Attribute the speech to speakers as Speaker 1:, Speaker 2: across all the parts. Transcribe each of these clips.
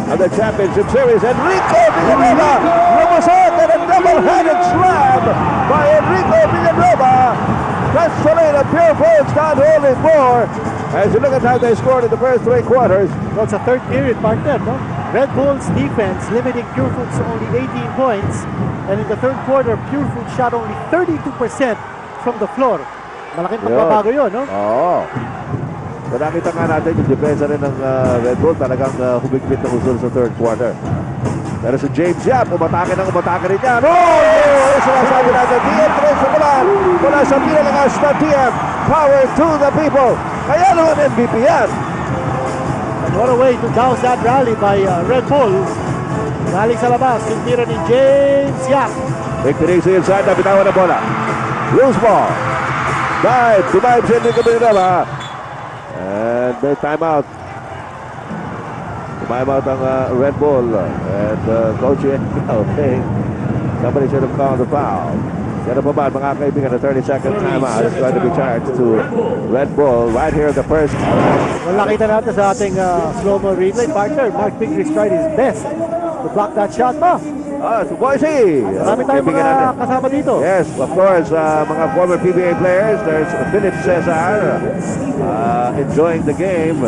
Speaker 1: of the championship series. Enrico Villanueva lumusot and a double-handed slam by Enrico Villanueva. Wrestling the Purefoods not holding more. As you look at how they scored in the first 3 quarters.
Speaker 2: Well, it's a third period, partner, no? Red Bull's defense limiting Purefoods to only 18 points. And in the third quarter, Purefoods shot only 32% from the floor. Malaking pagbabago yun, no?
Speaker 1: Oo. So nakita nga natin yung depensa rin ng Red Bull talagang humigpit na usul sa third quarter. Pero si James Yap, umatake rin yan. Oh! Sinasabi natin, DM3 sa bulan. Mula sa pinalagas na TM. Power to the people. Kaya naman MVP yan.
Speaker 2: And what a way to douse that rally by Red Bull. Galing sa labas, yung tira ni James Yap.
Speaker 1: Victory sa inside, nabitawan na bola. Loose ball. Dive, tumayib siya ni Kabinaba. And may timeout. Timeout ang Red Bull. And Coach saying somebody should have called the foul. Yan pa ba, mga kaibigan, a 30-second timeout is going to be charged to Red Bull right here in the first.
Speaker 2: Well, nakita natin sa ating slow-mo replay, partner. Mark Pingree tried his best to block that shot pa.
Speaker 1: So Boise.
Speaker 2: Marami tayong mga kasama dito.
Speaker 1: Yes, of course, mga former PBA players. There's Philip Cesar enjoying the game.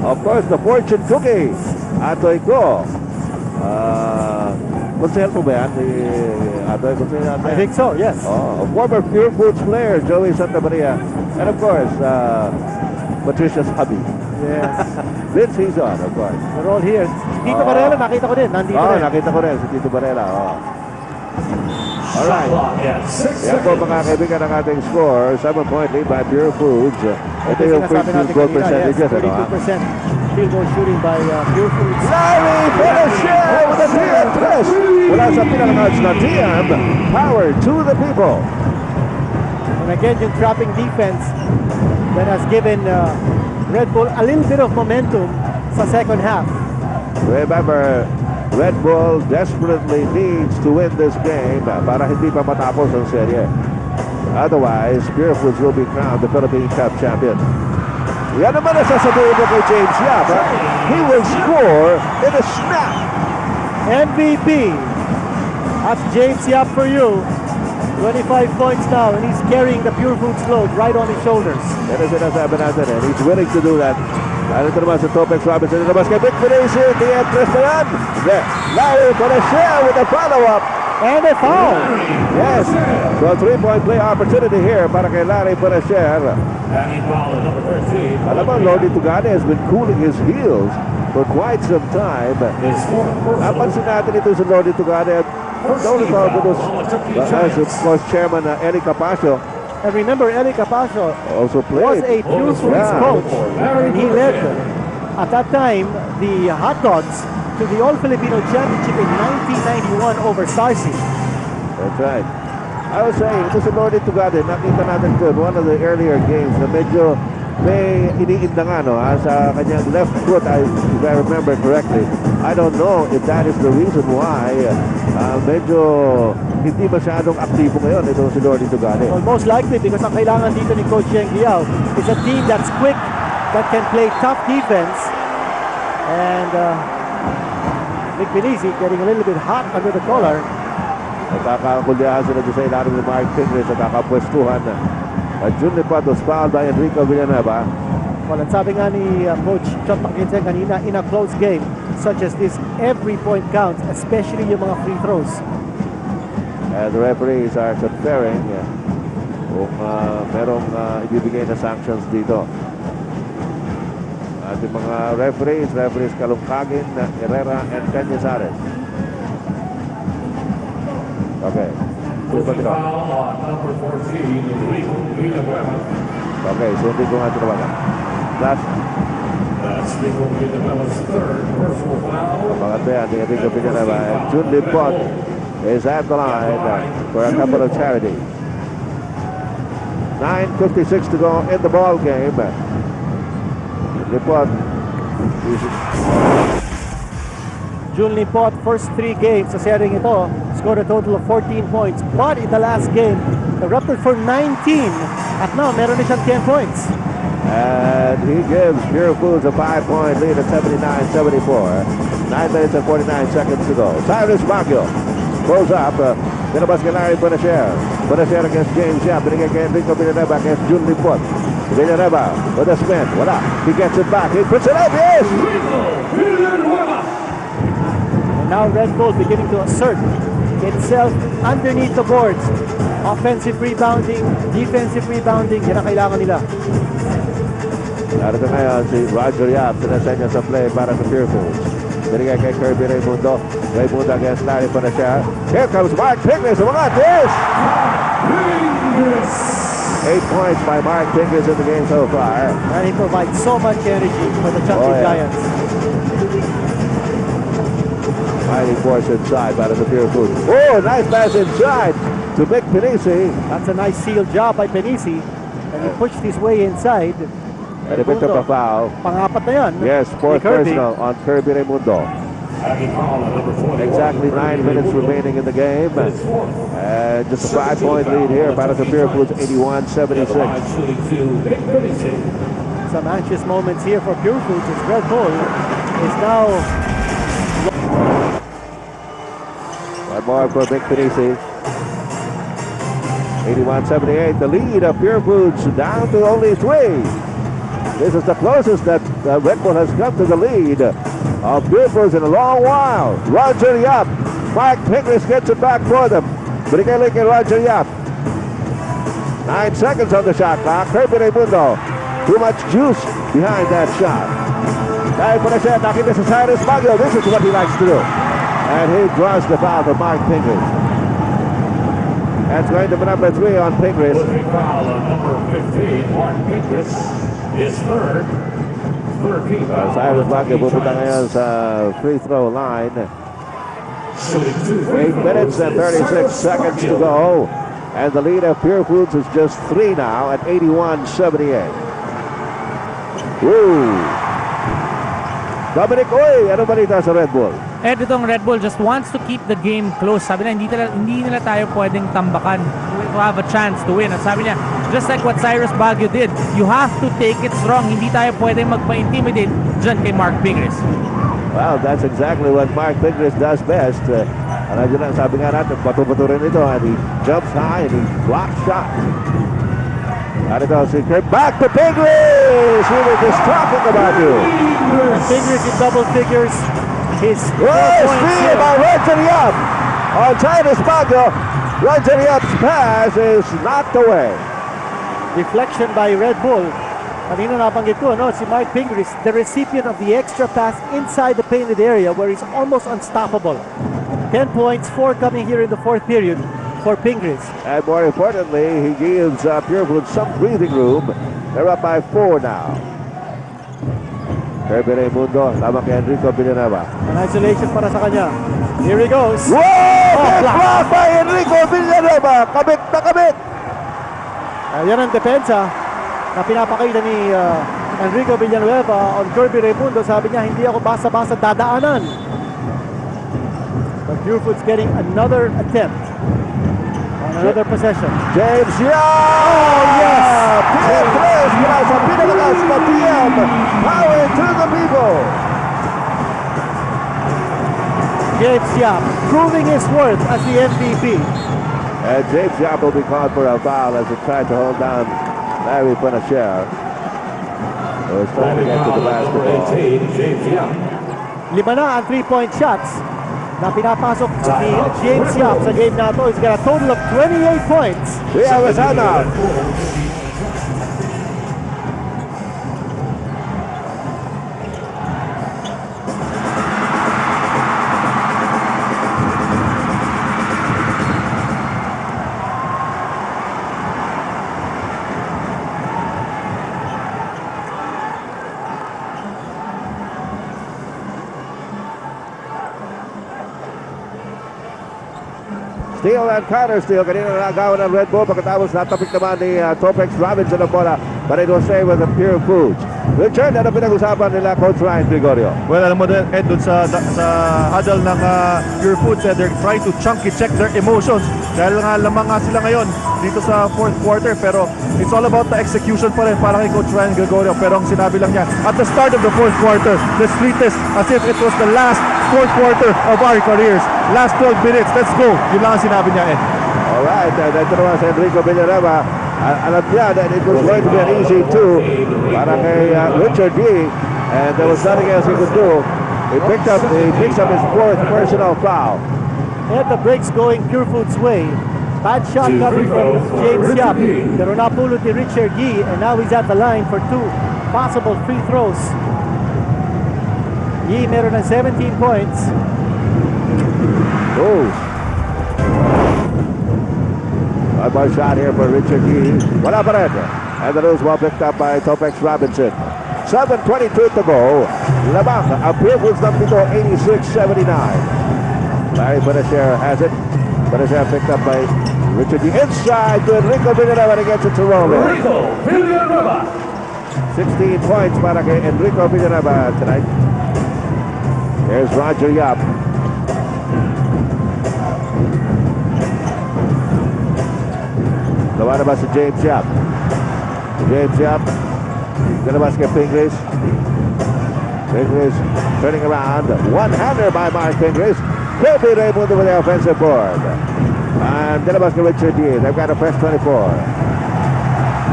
Speaker 1: Of course, the fortune cookie, Atoy Ko. Konsehal po ba yan? Atoy, konsehal natin?
Speaker 2: I think so, yes.
Speaker 1: A former Purefoods player, Joey Santa Maria. And of course, Patricia's hubby.
Speaker 2: Yes.
Speaker 1: Vince Hizon, of course.
Speaker 2: We're all here. Tito Barela, nakita ko din. Nandito rin.
Speaker 1: Nakita ko rin si Tito Barela. Alright. Yan po mga kaibigan ang ating score. 7-point lead by Purefoods. Ito yung field goal percentages.
Speaker 2: 32% field goal shooting by Purefoods.
Speaker 1: Larry Pinochet with a TM3. Mula sa pinalamatch na TM. Power to the people.
Speaker 2: And again, yung trapping defense that has given Red Bull a little bit of momentum sa second half.
Speaker 1: Remember, Red Bull desperately needs to win this game para hindi pa matapos ang serye. Otherwise, Purefoods will be crowned the Philippine Cup champion. Yan naman ang sasabihin mo kay James Yap. He will score in a snap.
Speaker 2: MVP. That's James Yap for you. 25 points now, and he's carrying the Purefoods load right on his shoulders.
Speaker 1: Yan ang sinasabi natin, and he's willing to do that. Lalo ito naman sa Topex Robinson. Ito naman kay Vic Felicio. DM3 na yan. Larry Pinochet with a follow-up.
Speaker 2: And a foul.
Speaker 1: Yes. So a 3-point play opportunity here para kay Larry Pinochet. Alam mo, Lordy Tugane has been cooling his heels for quite some time. Napansin natin ito sa Lordy Tugane. Don't recall ko as of course Chairman Eli Capasio.
Speaker 2: And remember, Eli Capasio
Speaker 1: also
Speaker 2: was a Purefoods coach, and he led, at that time, the Hot Dogs to the All-Filipino Championship in 1991 over Sarsi.
Speaker 1: That's right. I was saying, ito si Lordy Tugade, nakita natin ko one of the earlier games na medyo may iniinda nga sa kanyang left foot, if I remember correctly. I don't know if that is the reason why medyo hindi masyadong aktibo ngayon itong si Lordy Tugade.
Speaker 2: Well, most likely because ang kailangan dito ni Coach Cheng Liao is a team that's quick, that can play tough defense. And Nick Belize getting a little bit hot under the collar.
Speaker 1: Nagkakakulyahan sila sa ilalim ni Mark Pingree sa kakapwestuhan. Jun Lipatos fouled by Enrico Villanueva.
Speaker 2: Well, ang sabi nga ni Coach Chot Pakinsen kanina, in a close game such as this, every point counts, especially yung mga free throws.
Speaker 1: And the referees are conferring kung merong ibibigay na sanctions dito. At yung mga referees Kalungkagin, Herrera, and Cañizares. Okay. Okay, so hindi ko nga tinawagan. That's third personal foul. Pangatlo yan, Enrico Villanueva. And Jun Limpot is at the line for a couple of charity. 9:56 to go in the ball game. Limpot.
Speaker 2: Jun Limpot, first 3 games sa series ito, scored a total of 14 points. But in the last game, erupted for 19. At now, meron na siyang 10 points.
Speaker 1: And he gives Purefoods a 5-point lead at 79-74. 9 minutes and 49 seconds to go. Cyrus Baguio pulls up. Pinabas kay Larry Bonasher. Bonasher against James Yap. Binigay kay Enrico Villanueva against Jun Lipot. Villanueva with a spin. Wala. He gets it back. He puts it up. Yes!
Speaker 2: And now Red Bull beginning to assert itself underneath the boards. Offensive rebounding, defensive rebounding. Yan ang kailangan nila.
Speaker 1: Narito ngayon si Roger Yap. Sinasenya sa play para sa Purefoods. Binigay kay Kerby Raymundo. Raymundo against Larry Bonasher. Here comes Mark Pinkness. Mga this! 8 points by Mark Pinkness in the game so far.
Speaker 2: And he provides so much energy for the Chunky Giants.
Speaker 1: Mighty force inside by the Purefoods. Oh, nice pass inside to Vic Penisi.
Speaker 2: That's a nice sealed job by Penisi. And he pushed his way inside.
Speaker 1: And he picked up a foul.
Speaker 2: Pangapat na yan.
Speaker 1: Yes, fourth personal on Kerby Raymundo. Exactly 9 minutes remaining in the game. And just a 5-point lead here para sa Purefoods, 81-76.
Speaker 2: Some anxious moments here for Purefoods as Red Bull is now...
Speaker 1: One more for Vic Penisi. 81-78. The lead of Purefoods down to only 3. This is the closest that Red Bull has come to the lead of Purefoods in a long while. Roger Yap. Mark Pinkness gets it back for them. Binigay kay Roger Yap. 9 seconds on the shot clock. Kerby Raymundo. Too much juice behind that shot. Dahil po na siya, nakita sa Cyrus Baguio. This is what he likes to do. And he draws the foul for Mark Pinkness. That's going to be number 3 on Pinkness.
Speaker 3: Foul on number 15, Mark Pinkness. His third
Speaker 1: Cyrus Baguio pupunta ngayon sa free throw line. 8 minutes and 36 seconds to go. And the lead of Purefoods is just 3 now at 81-78. Woo! Dominic, oy! Ano balita sa Red Bull?
Speaker 4: Itong Red Bull just wants to keep the game close. Sabi na, hindi nila tayo pwedeng tambakan to have a chance to win. At sabi niya, just like what Cyrus Baguio did, you have to take it strong. Hindi tayo pwedeng magpa-intimidate dyan kay Mark Pinkness.
Speaker 1: Well, that's exactly what Mark Pinkness does best. Ano lang, sabi nga natin, bato-bato rin ito. And he jumps high and he blocks shots. Ano ito, si Kerb, back to Pinkness! We were just talking about you.
Speaker 2: Pinkness in double figures. His
Speaker 1: steal by Roger Yap on Cyrus Baguio. Roger Yap's pass is knocked away.
Speaker 2: Deflection by Red Bull. Kanina nabanggit ko, no? Si Mark Pinkness, the recipient of the extra pass inside the painted area where he's almost unstoppable. 10 points, 4 coming here in the fourth period for Pinkness.
Speaker 1: And more importantly, he gives Purefoods some breathing room. They're up by 4 now. Kerby Raymundo, tama kay Enrico Villanueva.
Speaker 2: An isolation para sa kanya. Here he goes.
Speaker 1: Whoa! Block by Enrico Villanueva. Kabit na kabit.
Speaker 2: Yan ang depensa na pinapakita ni Enrico Villanueva on Kerby Raymundo. Sabi niya, hindi ako basa-basa dadaanan. But Purefoods getting another attempt on another possession.
Speaker 1: James Yap!
Speaker 2: Oh, yes!
Speaker 1: PM3 mula sa pinakalas na PM. Power to the people.
Speaker 2: James Yap proving his worth as the MVP.
Speaker 1: And James Yap will be called for a foul as he tried to hold down Larry Bonasher, who was trying to get to the basketball.
Speaker 2: Lima na ang 3-point shots na pinapasok ni James Yap sa game na ito. He's got a total of 28 points.
Speaker 1: We have a timeout. Steal and counter steal. Kanina nagawa ng Red Bull. Pagkatapos natapik naman ni Topex Robinson ang bola. But it will stay with the Purefoods. Richard, ano pinag-usapan nila Coach Ryan Gregorio?
Speaker 5: Well, alam mo din, Ed, dun sa huddle ng Purefoods, they're trying to chunky check their emotions. Dahil nga lamang nga sila ngayon dito sa fourth quarter. Pero it's all about the execution pa rin para kay Coach Ryan Gregorio. Pero ang sinabi lang niya, at the start of the fourth quarter, let's treat this as if it was the last fourth quarter of our careers. Last 12 minutes, let's go. Yun lang ang sinabi niya, Ed.
Speaker 1: Alright, dito naman si Enrico Villanueva. Alam niya that it was going to be an easy two para kay Richard D. And there was nothing else he could do. He picks up his fourth personal foul.
Speaker 2: And the break's going Purefoods' way. Bad shot coming from James Yap. Pero napulot ni Richard Yee, and now he's at the line for 2 possible free throws. Yee meron ng 17 points.
Speaker 1: Oh. One more shot here for Richard Yee. Wala pa rin. And the loose ball picked up by Topex Robinson. 7:22 to go. Lamang ang Purefoods ng pito, 86-79. Larry Benacer has it. Benacer picked up by Richard Yee. Inside to Enrico Villanueva, and he gets it to roll in.
Speaker 3: Enrico Villanueva.
Speaker 1: 16 points para kay Enrico Villanueva tonight. Here's Roger Yap. Lumalabas si James Yap. James Yap. Lalabas kay Pingris. Pingris turning around. One-hander by Mark Pingris. Kerby Raymundo with the offensive board. And lalabas kay Richard D. They've got a fresh 24.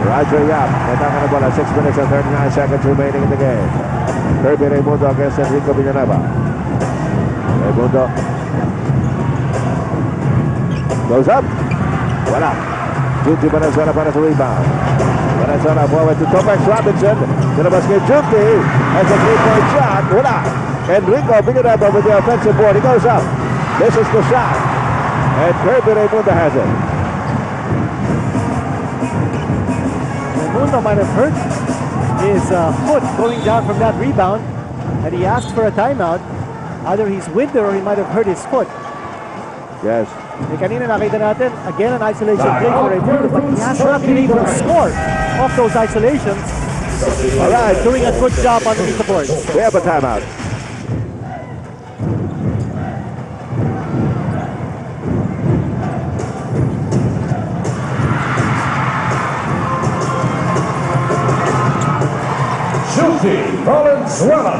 Speaker 1: Roger Yap. Nataka na bola. 6 minutes and 39 seconds remaining in the game. Kerby Raymundo against Enrico Villanueva. Raymundo goes up. Wala. Junti Venezuela para sa rebound. Venezuela forward to Topex Robinson. Nilabas kay Junti. Has a 3-point shot. Wala. Enrico Villanueva with the offensive board. He goes up. This is the shot. And Kerby Raymundo has it.
Speaker 2: Raymundo might have hurt his foot going down from that rebound, and he asked for a timeout. Either he's winded or he might have hurt his foot.
Speaker 1: Yes.
Speaker 2: Kanina nakita natin, again an isolation play for Raymundo, but he has not been able to score off those isolations.
Speaker 1: Alright.
Speaker 2: Doing a good job underneath the boards.
Speaker 1: We have a timeout.
Speaker 3: Junti Valenzuela.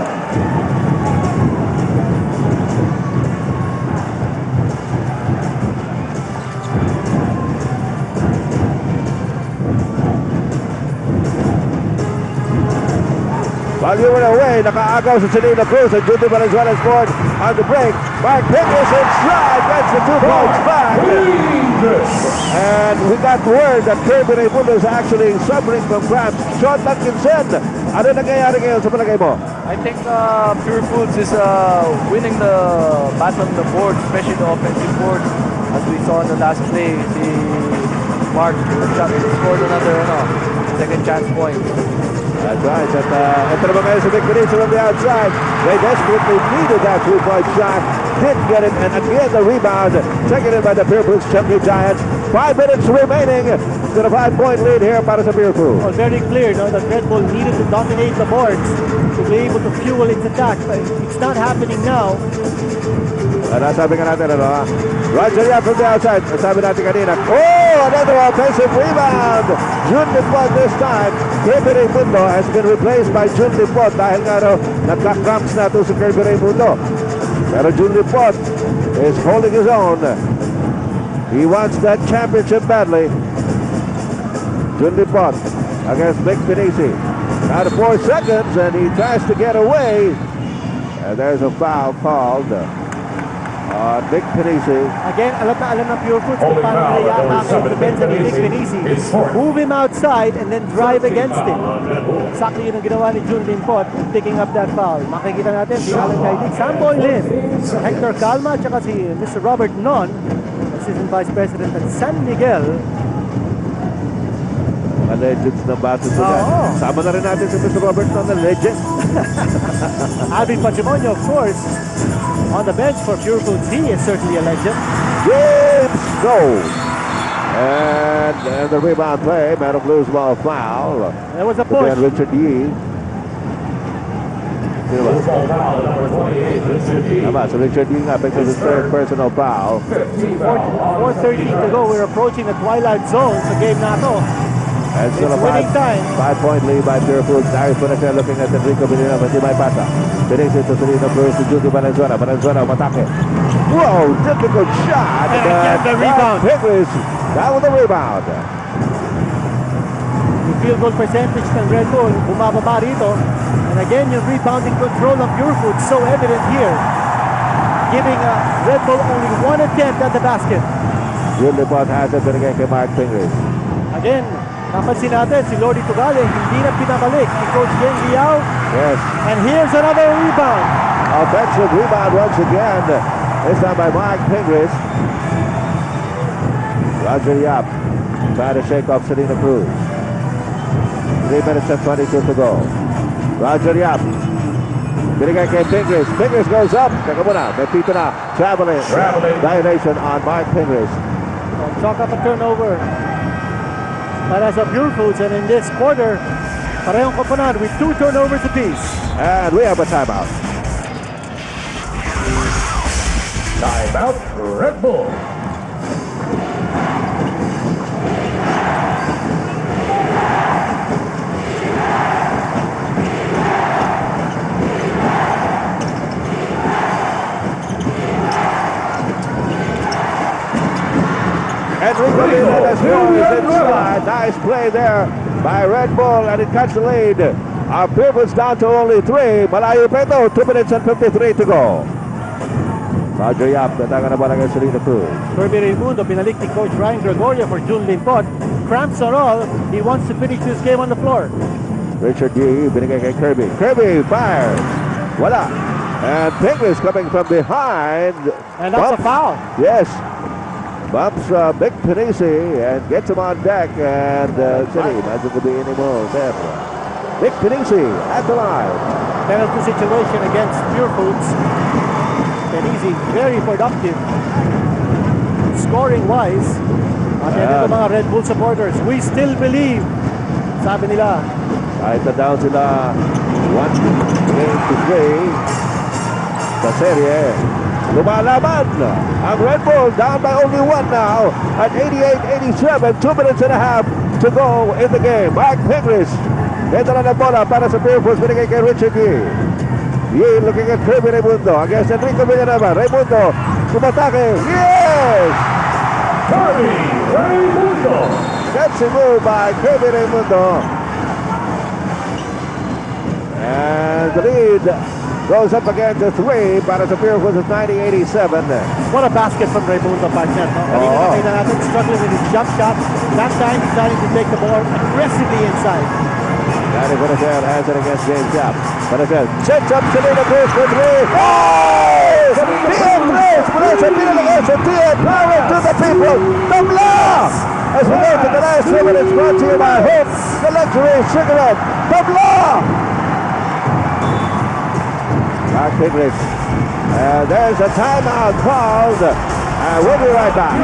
Speaker 1: While you were away, nakaagaw sa Selena Cruz and Junti Valenzuela scored on the break. Mark Pingris in stride, gets the 2 points back. And we got word that Kerby Raymundo is actually suffering from cramps. Sean Atkinson, ano nangyayari ngayon sa palagay mo?
Speaker 6: I think Purefoods is winning the battle on the board, especially the offensive board. As we saw in the last play, the Mark scored another second chance point.
Speaker 1: That's right. Ito naman ngayon sa Vic Benitez on the outside. They desperately needed that 3-point shot. Didn't get it. And again, the rebound. Taken in by the Purefoods Chunky Giants. 5 minutes remaining. It's a 5-point lead here para sa Purefoods.
Speaker 2: Well, very clear that Red Bull needed to dominate the boards to be able to fuel its attack. But it's not happening now.
Speaker 1: Nasabi nga natin, Roger Yap from the outside. Nasabi natin kanina. Oh, another offensive rebound. Jun Lipot this time. Kerby Raymundo has been replaced by Jun Lipot dahil nga nagka-cramps na ito si Kerby Raymundo. Pero Jun Lipot is holding his own. He wants that championship badly. Jun Lipot against Vic Benitez. Out of 4 seconds, and he tries to get away. And there's a foul called. Vic Benitez.
Speaker 2: Again, alam ng Purefoods kung paano nila i-attack ang depensa ni Vic Benitez. Move him outside and then drive against him. Exactly yun ang ginawa ni Jun Limpot in picking up that foul. Makikita natin si Alan Kaidig, Samboy Lim, Hector Calma, tsaka si Mr. Robert Non, Assistant Vice President at San Miguel.
Speaker 1: Mga legends na bato to that. Sama na rin natin si Mr. Robert Non, the legend.
Speaker 2: Alvin Patrimonio, of course, on the bench for Purefoods. He is certainly a legend.
Speaker 1: James goes. And the rebound play, merong loose ball foul.
Speaker 2: There was a push.
Speaker 1: Again, Richard Yee. Sino ba?
Speaker 3: Foul foul number 28, Richard D.
Speaker 1: Tama, so Richard Yee nga picked up his third personal foul.
Speaker 2: 4:13 to go. We're approaching the twilight zone sa game na to.
Speaker 1: And still
Speaker 2: It's
Speaker 1: a
Speaker 2: winning time.
Speaker 1: 5-point lead by Purefoods. Darius Punacer looking at Enrico Villanova. Hindi may pasa. Pinisi to Serino Cruz to Judy Valenzuela. Valenzuela umatake. Whoa, difficult shot.
Speaker 2: And again, the rebound.
Speaker 1: Pigris down with the rebound.
Speaker 2: Yung field goal percentage ng Red Bull bumababa rito. And again, yung rebounding control of Purefoods so evident here. Giving Red Bull only one attempt at the basket.
Speaker 1: Yun Lipot has it binigay kay Mark Pingris.
Speaker 2: Again, napansin natin si Lodi Tugale hindi na pinabalik ni Coach Jen Liao.
Speaker 1: Yes.
Speaker 2: And here's another rebound.
Speaker 1: Offensive rebound once again. This time by Mark Pingris. Roger Yap trying to shake off Serino Cruz. 3 minutes and 22 to go. Roger Yap. Binigay kay Pingris. Pingris goes up. Teka muna. May pito na. Traveling. Violation on Mark Pingris.
Speaker 2: Chalk up a turnover para sa Purefoods, and in this quarter, parehong koponan with 2 turnovers apiece.
Speaker 1: And we have a timeout.
Speaker 3: Timeout, Red Bull.
Speaker 1: Enrico Villanova scores inside. Nice play there by Red Bull, and it cuts the lead. Our Purefoods down to only 3. Malayo pa ito. 2 minutes and 53 to go. Roger Yap, natanga na ba ng Serino Cruz?
Speaker 2: Kerby Raymundo, pinalik ni Coach Ryan Gregorio for June Limpot. Cramps are all. He wants to finish this game on the floor.
Speaker 1: Richard Yee, binigay kay Kerby. Kerby fires. Wala. And Pingris coming from behind.
Speaker 2: And that's a foul.
Speaker 1: Yes. Bumps Big Panisi and gets him on deck. And City, imagine to be any more there. Big Panisi at the line.
Speaker 2: Penalty situation against Purefoods. Penisi, very productive. Scoring-wise. At yan ito mga Red Bull supporters, we still believe. Sabi nila.
Speaker 1: Kahit na down sila 1-3 sa serye. Lumalaban ang Red Bull down by only 1 now at 88-87. 2 minutes and a half to go in the game. Mark Pingris. Ito na ng bola para sa Purefoods. Binigay kay Richard Yee. Yee looking at Kerby Raymundo against Enrico Villanova. Raymundo kumatake. Yes!
Speaker 3: Kerby Raymundo.
Speaker 1: Sexy move by Kerby Raymundo. And the lead goes up again to 3 para sa Purefoods at 90-87.
Speaker 2: What a basket from Raymundo, partner. No? Kanina nakita natin struggling with his jump shot. That time he's starting to take the ball aggressively inside.
Speaker 1: Danny Punacer has it against James Yap. Punacer sets up Serino Cruz for 3. Oh! TM Cruz! Punacer pinalagay sa TM. Power to the people. Tabla! As we go to the last 2 minutes, brought to you by Hope, the luxury cigarette. Tabla! Mark Pingris. And there's a timeout called. And we'll be right back.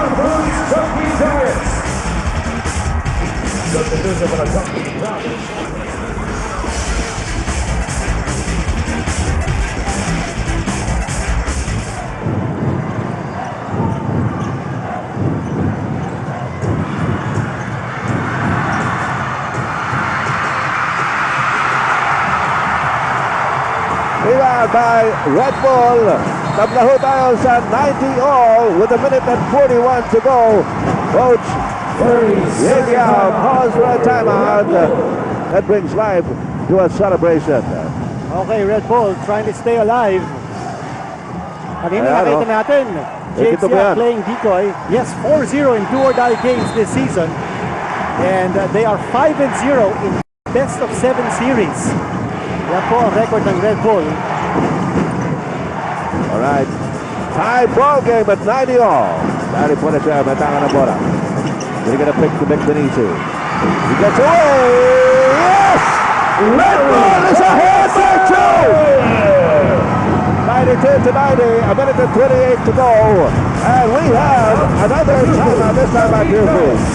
Speaker 1: Rebound by Red Bull. Tablaho tayo sa 90 all with a minute and 41 to go. Coach Yeo calls for a timeout. That brings life to a celebration.
Speaker 2: Okay, Red Bull trying to stay alive. Kanina nakita natin, James Yap playing decoy. Yes, 4-0 in do-or-die games this season. And they are 5-0 in best of 7 series. Yan po ang record ng Red Bull.
Speaker 1: Alright. Tie ball game at 90 all. Dari Punacer, matanga na bola. They're going to pick the Big Benito. He gets away. Yes! Red Bull is ahead by 2. 92 to 90. A minute and 28 to go. And we have another timeout, this time by Purefoods.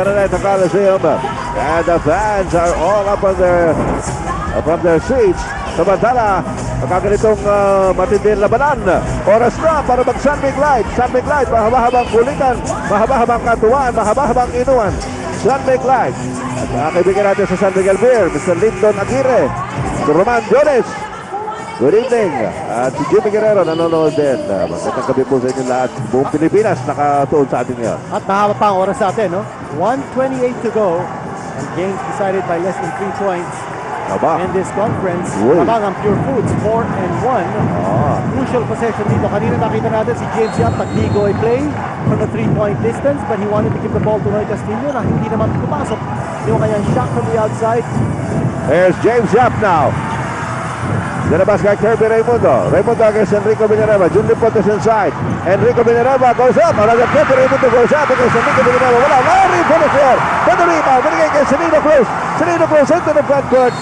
Speaker 1: Araneta Coliseum, and the fans are all up on from their seats. Samantala, magkaganitong matinding labanan. Oras na para mag-Sunbig Light. Sunbig Light, mahaba-habang kulitan, mahaba-habang katuwaan, mahaba-habang inuwan. Sunbig Light. At kaibigan natin sa San Miguel Beer, Mr. Lyndon Aguirre, Mr. Roman Jones. Good evening. At si Jimmy Guerrero nanonood din. Magandang gabi po sa inyo lahat. Buong Pilipinas nakatuon sa atin ngayon.
Speaker 2: At mahaba pa ang oras sa atin, no? 1:28 to go. And games decided by less than 3 points.
Speaker 1: Aba.
Speaker 2: In this conference,
Speaker 1: Uy.
Speaker 2: habang ang Purefoods 4-1. Crucial possession dito. Kanina nakita natin si James Yap nag-ligoy play from the 3-point distance, but he wanted to give the ball to Noy Castillo na hindi naman pumasok. Yung kanyang shot from the outside.
Speaker 1: There's James Yap now. Dinabas kay Kerby Raymundo. Raymundo against Enrico Villanueva. Junior Pontes inside. Enrico Villanueva goes up. Another Kerby Raymundo goes up against Enrico Villanueva. Wala. Larry finisher. But the rebound. Binigay kay Celino Cruz. Celino Cruz into the front court.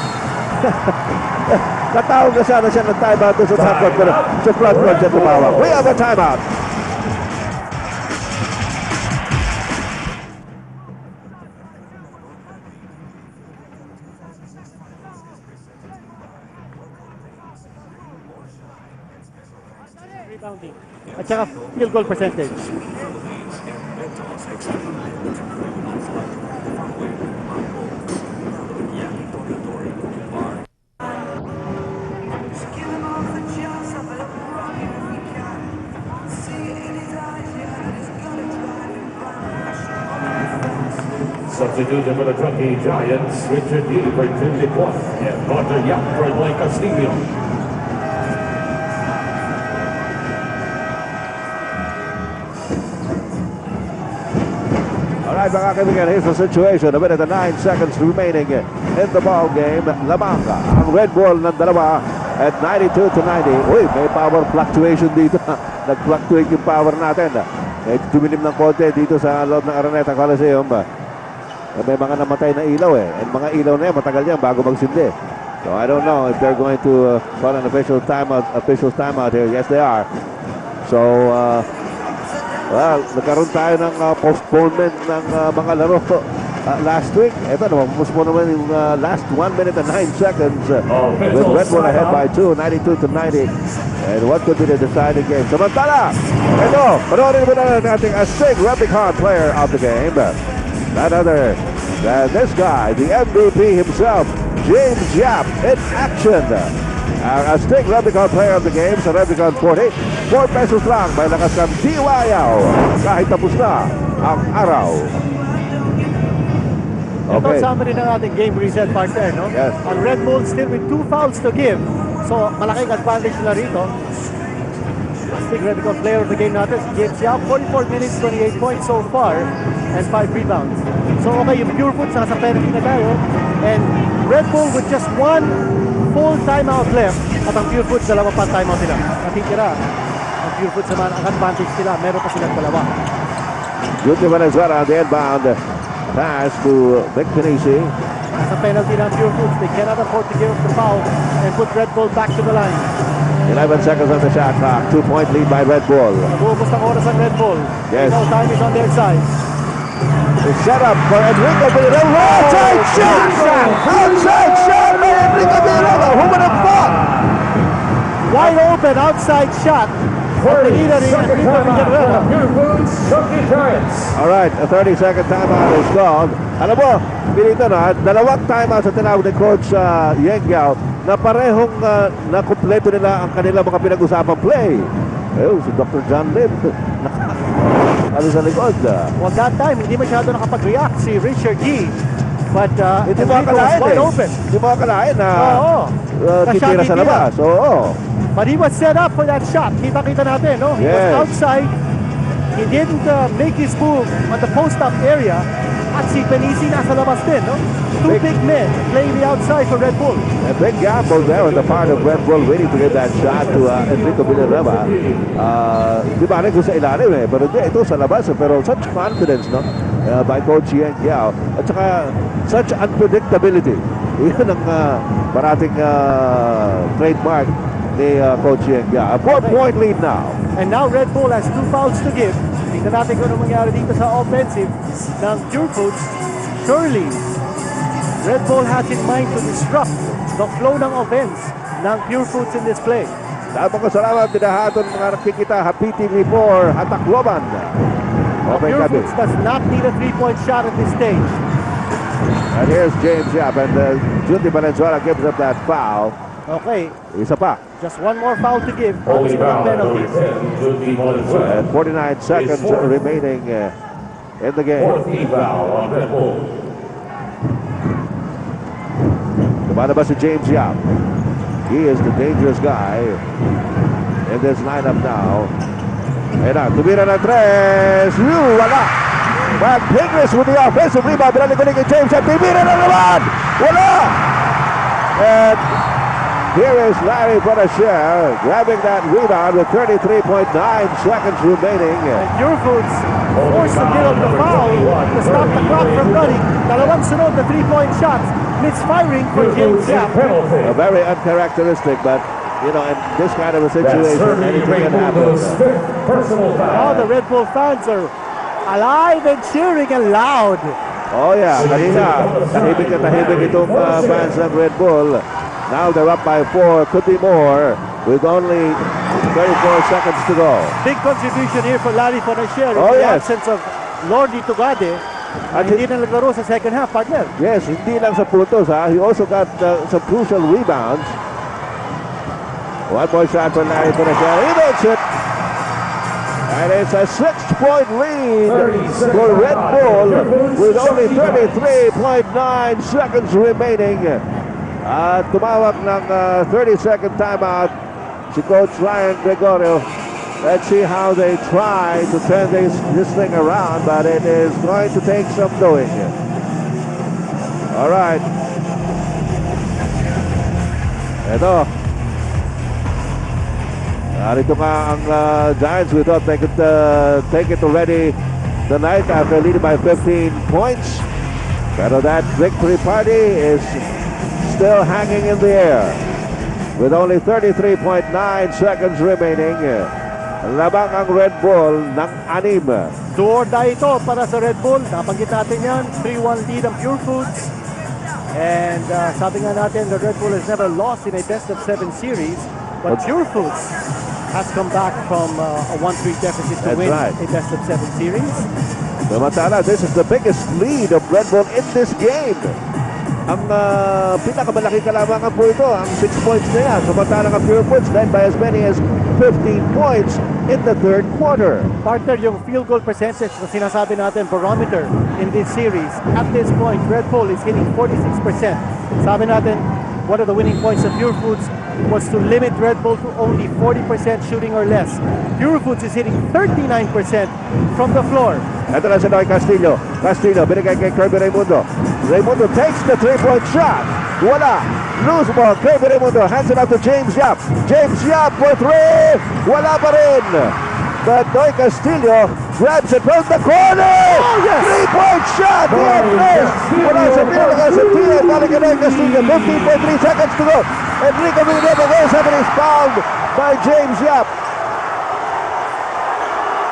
Speaker 1: Natawag na sana siya ng timeout doon sa front court. Pero sa front court siya tumawag. We have a timeout.
Speaker 2: Rebounding. At saka field goal percentage.
Speaker 3: Substituted for the Truckee Giants, Richard D. for Timothy Point and Roger Yap for Noy Castillo.
Speaker 1: Alright mga kaibigan, here's the situation. A minute and 9 seconds remaining in the ball game. Lamang ang Red Bull ng dalawa at 92 to 90. Uy, may power fluctuation dito. Nag-fluctuate yung power natin. Dumilim ng konti dito sa loob ng Araneta Coliseum. May mga namatay na ilaw and mga ilaw na yan, matagal yan bago magsindi. So I don't know if they're going to call an official timeout here. Yes, they are. So, well, nagkaroon tayo ng postponement ng mga laro last week. Ito naman, postpone naman yung last 1 minute and 9 seconds with Red Bull ahead by 2, 92 to 90. And what could be the deciding game? Samantala, ito, panoorin mo na natin a Sig Replicon player of the game. None other than this guy, the MVP himself, James Yap, in action. Ang Astig Replicon player of the game sa Replicon 40, 4 pesos lang, may lakas ng DIY kahit tapos na ang araw.
Speaker 2: Ito summary ng ating game reset partner, no?
Speaker 1: Yes.
Speaker 2: Ang Red Bull still with 2 fouls to give. So, malaking advantage na rito. Astig Replicon player of the game natin, si James Yap, 44 minutes, 28 points so far, and 5 rebounds. So, okay, yung Purefoods, nasa penalty na tayo. And Red Bull with just 1 full timeout left. At ang Purefoods, dalawa pa timeout nila. Natitira. Ang Purefoods naman, ang advantage nila, meron pa silang dalawa.
Speaker 1: Junti Venezuela on the inbound pass to Vic Pinisi.
Speaker 2: Nasa penalty ng Purefoods, they cannot afford to give up the foul and put Red Bull back to the line.
Speaker 1: 11 seconds on the shot clock. 2-point lead by Red Bull.
Speaker 2: Nabuubos ng oras ang Red Bull.
Speaker 1: Yes.
Speaker 2: Now time is on their side.
Speaker 1: The setup for Enrico Villanueva. Outside shot! Outside shot by Enrico Villanueva. Who would have thought?
Speaker 2: Wide open outside shot. For the leader in Enrico Villanueva.
Speaker 3: Purefoods, Truckee Giants.
Speaker 1: Alright, a 30-second timeout is called. Alam mo, pinito na, dalawang timeout sa tinawag ni Coach Yengyao na parehong nakumpleto nila ang kanilang mga pinag-usapang play. Si Dr. John Lim. Ano sa likod?
Speaker 2: Well, that time, hindi masyado nakapag-react si Richard G. But
Speaker 1: Hindi mo
Speaker 2: Enrico was
Speaker 1: akalain
Speaker 2: wide open.
Speaker 1: Hindi mo akalain na
Speaker 2: Na shot
Speaker 1: titira sa
Speaker 2: titira.
Speaker 1: labas. Oo.
Speaker 2: But he was set up for that shot. Kita-kita natin, no? He was
Speaker 1: Yes.
Speaker 2: outside. He didn't make his move on the post-up area. At si Penisi nasa labas din, no? Two big men playing the outside for Red Bull.
Speaker 1: A big gamble there on the part of Red Bull waiting to get that shot to Enrico Villanueva. Di ba rin kung sa ilalim pero hindi, ito sa labas. Pero such confidence, no? By Coach Yengyao. At saka such unpredictability. Yun ang parating trademark ni Coach Yengyao. A 4-point lead now.
Speaker 2: And now Red Bull has 2 fouls to give. Tingnan natin kung ano mangyari dito sa offensive ng Purefoods. Surely, Red Bull has in mind to disrupt the flow ng offense ng Purefoods in this play.
Speaker 1: Dapat ko salamat tinahaton mga nakikita Hapiti before Hatakloban. Okay, Gabi.
Speaker 2: Purefoods does not need a three-point shot at this stage.
Speaker 1: And here's James Yap and Junti Valenzuela gives up that foul.
Speaker 2: Okay,
Speaker 1: Isa pa.
Speaker 2: just one more foul to give.
Speaker 3: Holy
Speaker 2: That's
Speaker 3: foul, number
Speaker 2: penalties.
Speaker 3: 10, Junti Valenzuela.
Speaker 1: And 49 seconds remaining in the game.
Speaker 3: Fourth foul on Red Bull.
Speaker 1: Lumalabas si James Yap. He is the dangerous guy in this lineup now. And tumira ng tres. Wala. But Pingris with the offensive rebound. Binalik kay James Yap. Tumira na naman. Wala. And here is Larry Bonachère grabbing that rebound with 33.9 seconds remaining.
Speaker 2: And Purefoods forced to give up the foul to stop the clock from running. Dalawang sunod na three-point shots. Misfiring for James Yap.
Speaker 1: A very uncharacteristic, but you know, in this kind of a
Speaker 3: That's
Speaker 1: situation,
Speaker 3: Kerby
Speaker 1: anything can happen.
Speaker 3: Raymundo's fifth personal
Speaker 2: Now
Speaker 3: foul.
Speaker 2: the Red Bull fans are alive and cheering and loud.
Speaker 1: Oh yeah, kanina, tahimik itong fans ng Red Bull. Now they're up by 4, could be more, with only 34 seconds to go.
Speaker 2: Big contribution here for Larry Bonachère in
Speaker 1: Oh,
Speaker 2: the
Speaker 1: yes.
Speaker 2: absence of Lordy Tugade.
Speaker 1: At
Speaker 2: Hindi na naglaro sa second half, partner.
Speaker 1: Yes, hindi lang sa puntos ha. He also got some crucial rebounds. One more shot for Larry Bonachère. He makes it. And it's a 6-point lead for Red Bull with only 33.9 seconds remaining. At tumawag ng 30-second timeout si Coach Ryan Gregorio. Let's see how they try to turn this thing around, but it is going to take some doing. All right. Ito. Narito nga ang Giants. We thought they could take it already tonight after leading by 15 points. Pero that victory party is still hanging in the air. With only 33.9 seconds remaining. Labang ang Red Bull ng 6.
Speaker 2: Do or die ito para sa Red Bull. Napanggit natin yan. 3-1 lead ang Purefoods. And sabi nga natin, the Red Bull has never lost in a best-of-7 series. But Purefoods has come back from a 1-3 deficit to
Speaker 1: That's
Speaker 2: win
Speaker 1: right.
Speaker 2: a best-of-7 series.
Speaker 1: Samantala, this is the biggest lead of Red Bull in this game. Ang pinakamalaki kalamangan po ito, ang 6 points na yan. Samantalang ang Purefoods led by as many as 15 points in the third quarter.
Speaker 2: Partner, yung field goal percentage na sinasabi natin, barometer in this series. At this point, Red Bull is hitting 46%. Sabi natin, one of the winning points of Purefoods was to limit Red Bull to only 40% shooting or less. Purefoods is hitting 39% from the floor.
Speaker 1: Ito na si Noy Castillo. Castillo, binigay kay Kerby Raymundo. Raymundo takes the 3-point shot. Wala. Loose ball. Kerby Raymundo hands it out to James Yap. James Yap for 3. Wala pa rin. But Noy Castillo grabs it from the corner.
Speaker 2: Oh, yes.
Speaker 1: 3-point shot. Wala sa pinalaga sa tiyan. Balik kay Noy Castillo. 15.3 seconds to go. Enrico Villanueva goes up and is fouled by James Yap.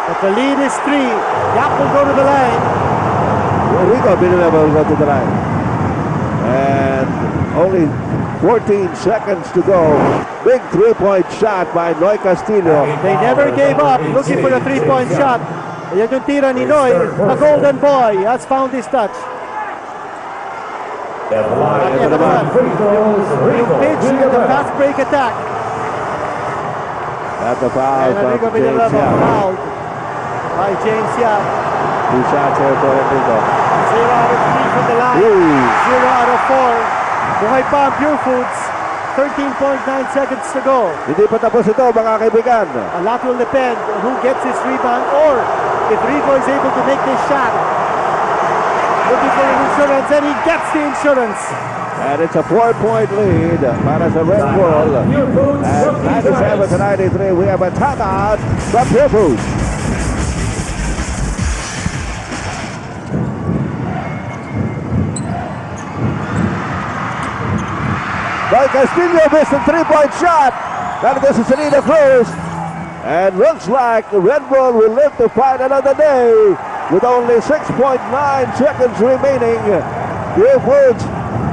Speaker 2: But the lead is 3. Yap will go to the line.
Speaker 1: Enrico Villanueva will go to the line. And only 14 seconds to go. Big 3-point shot by Noy Castillo.
Speaker 2: They never gave up looking for the 3-point shot. Ayan yung tira ni Noy. The golden boy has found his touch.
Speaker 3: And the line
Speaker 2: Ito naman,
Speaker 3: free throws,
Speaker 2: yung
Speaker 3: Rico
Speaker 2: pitch of the
Speaker 3: Villanueva.
Speaker 2: fast break attack.
Speaker 1: At the foul
Speaker 2: And Enrico
Speaker 1: from James
Speaker 2: Villanueva
Speaker 1: Yap.
Speaker 2: fouled by James Yap.
Speaker 1: 2 shots here for Enrico.
Speaker 2: 0 out of 3 from the line.
Speaker 1: Ooh.
Speaker 2: 0 out of 4. Buhay pa ang Purefoods. 13.9 seconds to go.
Speaker 1: Hindi pa tapos ito mga kaibigan.
Speaker 2: A lot will depend on who gets his rebound or if Rico is able to make this shot. Looking for an insurance and he gets the insurance.
Speaker 1: And it's a 4-point lead para sa Red Bull. At 97 to 93, we have a timeout from Purefoods. Noy Castillo missed a 3-point shot. That is Selena Cruz. And looks like Red Bull will live to fight another day with only 6.9 seconds remaining. Purefoods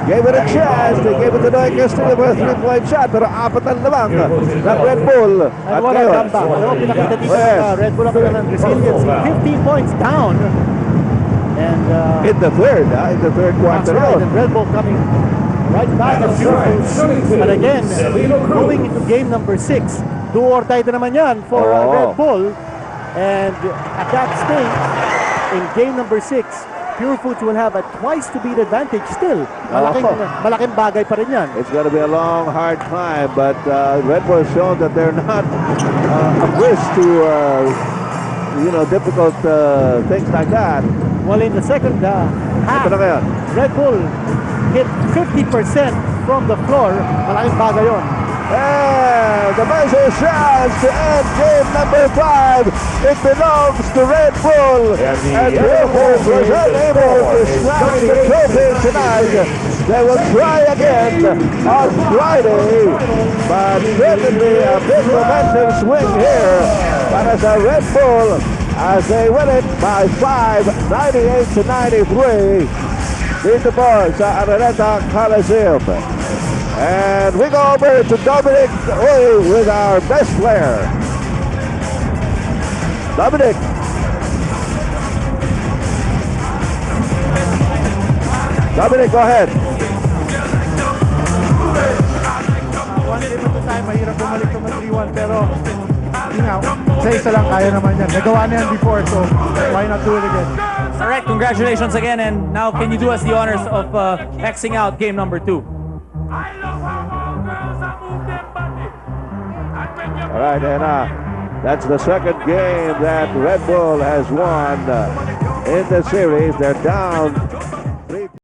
Speaker 1: gave it a chance. They gave it to Noy Castillo for a 3-point shot. Pero apat ang lamang ng Red Bull.
Speaker 2: And what a comeback. Ano pinakita dito ng Red Bull ang kanilang resiliency. 15 points down. And
Speaker 1: In the third
Speaker 2: that's
Speaker 1: quarter.
Speaker 2: right. And Red Bull coming right back at Purefoods. And again, going into game number 6. Do or die na naman yan for Red Bull. And at that stage, in game number 6, Purefoods will have a twice to beat advantage still. Malaking bagay pa rin yan.
Speaker 1: It's going to be a long, hard climb, but Red Bull has shown that they're not averse to difficult things like that.
Speaker 2: Well, in the second half,
Speaker 1: Ito na ngayon.
Speaker 2: Red Bull hit 50% from the floor. Malaking bagay yun.
Speaker 1: And the measure chance to end game number 5. It belongs to Red Bull. And Purefoods was unable to snatch the trophy tonight. They will try again on Friday. But certainly a big momentum swing here. Para sa Red Bull as they win it by 5, 98-93. Dito po sa Araneta Coliseum. And we go over to Dominic with our best player. Dominic. Dominic, go ahead.
Speaker 5: One game at a time, mahirap bumalik to 3-1 pero sa isa lang kaya naman yan. Nagawa na yan before, so why not do it again?
Speaker 4: All right, congratulations again. And now, can you do us the honors of Xing out game number 2?
Speaker 1: All right, and that's the second game that Red Bull has won in the series. They're down